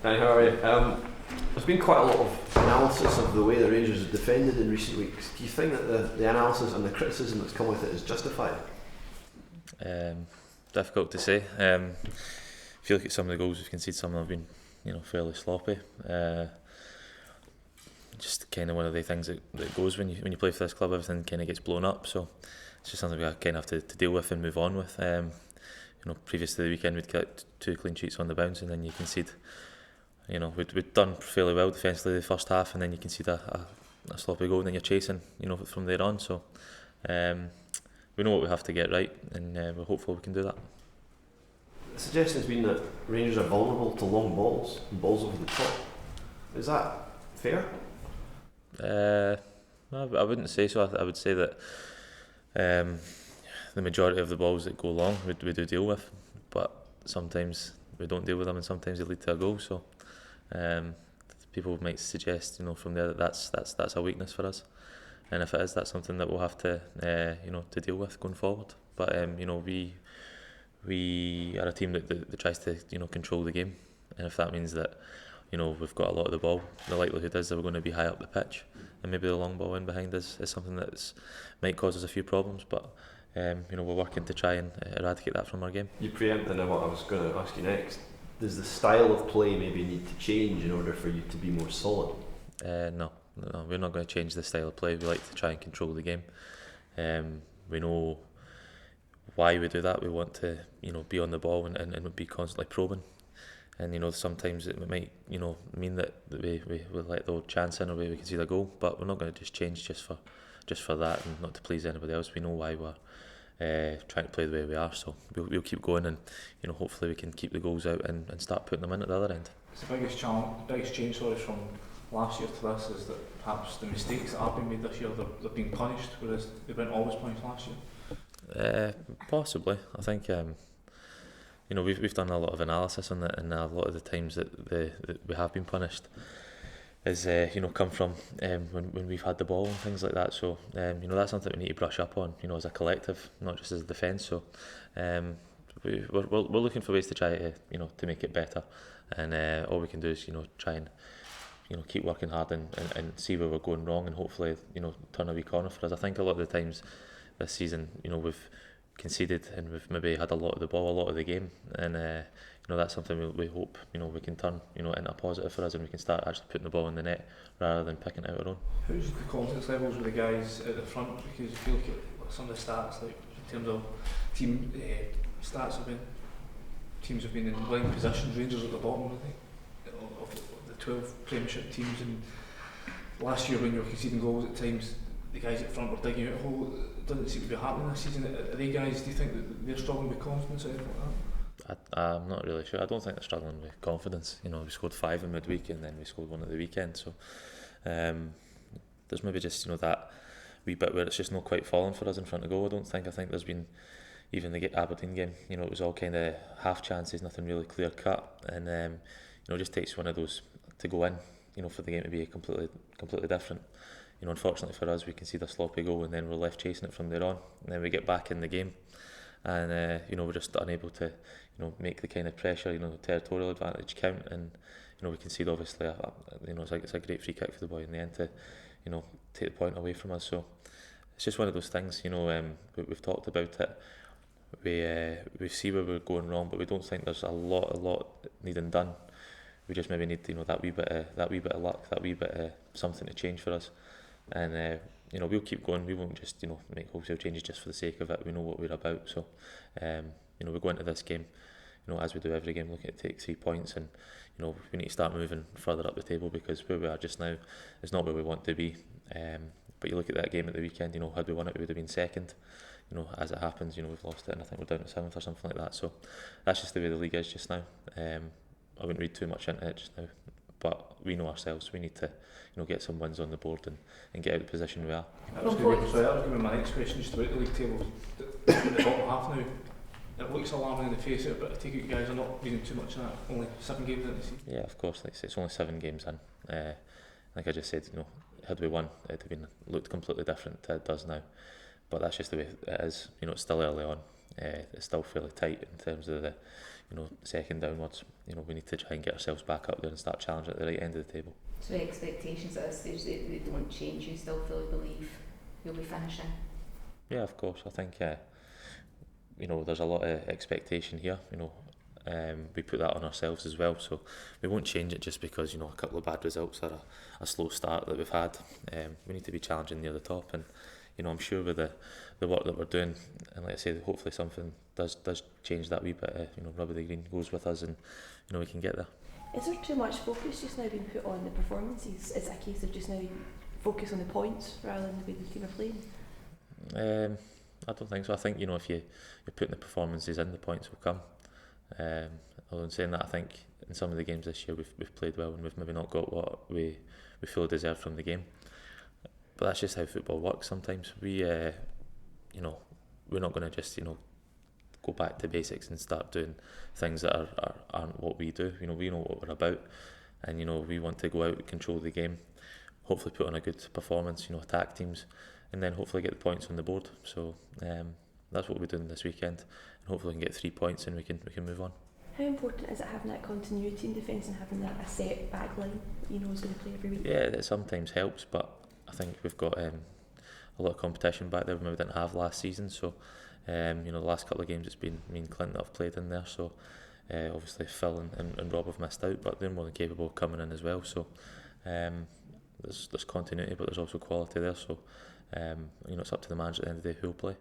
Hi, how are you? There's been quite a lot of analysis of the way the Rangers have defended in recent weeks. Do you think that the analysis and the criticism that's come with it is justified? Difficult to say. If you look at some of the goals we've conceded, some of them have been, fairly sloppy. Just kind of one of the things that goes when you play for this club. Everything kind of gets blown up, so it's just something we kind of have to deal with and move on with. Previous to the weekend, we'd got 2 clean sheets on the bounce, and then you concede. We'd done fairly well defensively the first half, and then you concede a sloppy goal, and then you're chasing, from there on. So we know what we have to get right, and we're hopeful we can do that. The suggestion has been that Rangers are vulnerable to long balls and balls over the top. Is that fair? No, I wouldn't say so. I would say that the majority of the balls that go long we do deal with, but sometimes we don't deal with them, and sometimes they lead to a goal. So people might suggest, from there that's a weakness for us, and if it is, that's something that we'll have to to deal with going forward. But we are a team that tries to control the game, and if that means that we've got a lot of the ball, the likelihood is that we're going to be high up the pitch, and maybe the long ball in behind is something that might cause us a few problems. But we're working to try and eradicate that from our game. You preempted what I was going to ask you next. Does the style of play maybe need to change in order for you to be more solid? No, we're not going to change the style of play. We like to try and control the game. We know why we do that. We want to be on the ball and be constantly probing. And sometimes it might mean that we let the old chance in, or we can see the goal, but we're not going to just change just for that and not to please anybody else. We know why we're trying to play the way we are, so we'll keep going, and hopefully we can keep the goals out and start putting them in at the other end. It's the biggest change from last year to this is that perhaps the mistakes that have been made this year, they've been punished, whereas they weren't always punished last year. Possibly. I think we've done a lot of analysis on that, and a lot of the times that we have been punished is come from when we've had the ball and things like that. So that's something we need to brush up on, as a collective, not just as a defence. So we're looking for ways to try to make it better, and all we can do is try and keep working hard and see where we're going wrong, and hopefully turn a wee corner for us. I think a lot of the times this season we've conceded and we've maybe had a lot of the ball a lot of the game, and that's something we hope we can turn into a positive for us, and we can start actually putting the ball in the net rather than picking it out our own. How's the confidence levels with the guys at the front? Because if you look at some of the stats, like in terms of team stats, teams have been in winning positions. Rangers at the bottom, I think, of the 12 Premiership teams, and last year when you were conceding goals at times, the guys at front were digging out a hole. It doesn't seem to be happening this season. Are they guys, do you think that they're struggling with confidence or anything like that? I'm not really sure. I don't think they're struggling with confidence. We scored 5 in midweek, and then we scored 1 at the weekend. So there's maybe just that wee bit where it's just not quite falling for us in front of goal. I think there's been, even the Aberdeen game, it was all kind of half chances, nothing really clear cut, and it just takes one of those to go in, for the game to be completely different. Unfortunately for us, we concede a sloppy goal, and then we're left chasing it from there on, and then we get back in the game, and we're just unable to make the kind of pressure, territorial advantage count, and we concede obviously it's a great free kick for the boy in the end to take the point away from us. So it's just one of those things. We've talked about it. We see where we're going wrong, but we don't think there's a lot needing done. We just maybe need that wee bit of luck, that wee bit of something to change for us. And we'll keep going. We won't just make wholesale changes just for the sake of it. We know what we're about. So we go into this game, as we do every game, looking to take 3 points, and we need to start moving further up the table, because where we are just now is not where we want to be. But you look at that game at the weekend, had we won it, we would have been second. As it happens, we've lost it, and I think we're down to 7th or something like that. So that's just the way the league is just now. I wouldn't read too much into it just now, but we know ourselves. We need to get some wins on the board and get out of the position we are. That was going to be my next question, just about the league table. The bottom half now, it looks alarming in the face of it, but I take it you guys are not reading too much in that. Only 7 games in the season. Yeah, of course. Like I say, it's only 7 games in. Like I just said, had we won, it'd have looked completely different to it does now. But that's just the way it is. It's still early on. It's still fairly tight in terms of the second downwards, we need to try and get ourselves back up there and start challenging at the right end of the table. So expectations at this stage, they don't change. You still fully believe you'll be finishing? Yeah, of course. I think there's a lot of expectation here. We put that on ourselves as well, so we won't change it just because a couple of bad results or a slow start that we've had. We need to be challenging near the top, and I'm sure with the work that we're doing, and like I say, hopefully something does change that wee bit. Rugby the Green goes with us, and we can get there. Is there too much focus just now being put on the performances? Is it a case of just now focus on the points rather than the way the team are playing? I don't think so. I think if you're putting the performances in, the points will come. Although in saying that, I think in some of the games this year we've played well and we've maybe not got what we feel deserved from the game. But that's just how football works sometimes. We're not going to just go back to basics and start doing things that aren't what we do. We know what we're about, and we want to go out, control the game, hopefully put on a good performance, attack teams, and then hopefully get the points on the board. So that's what we're doing this weekend, and hopefully we can get 3 points and we can move on. How important is it having that continuity in defence and having a set back line that is going to play every week? Yeah, it sometimes helps, but I think we've got a lot of competition back there we maybe didn't have last season. So the last couple of games it's been me and Clint that have played in there, so obviously Phil and Rob have missed out, but they're more than capable of coming in as well. So there's continuity, but there's also quality there. So it's up to the manager at the end of the day who'll play.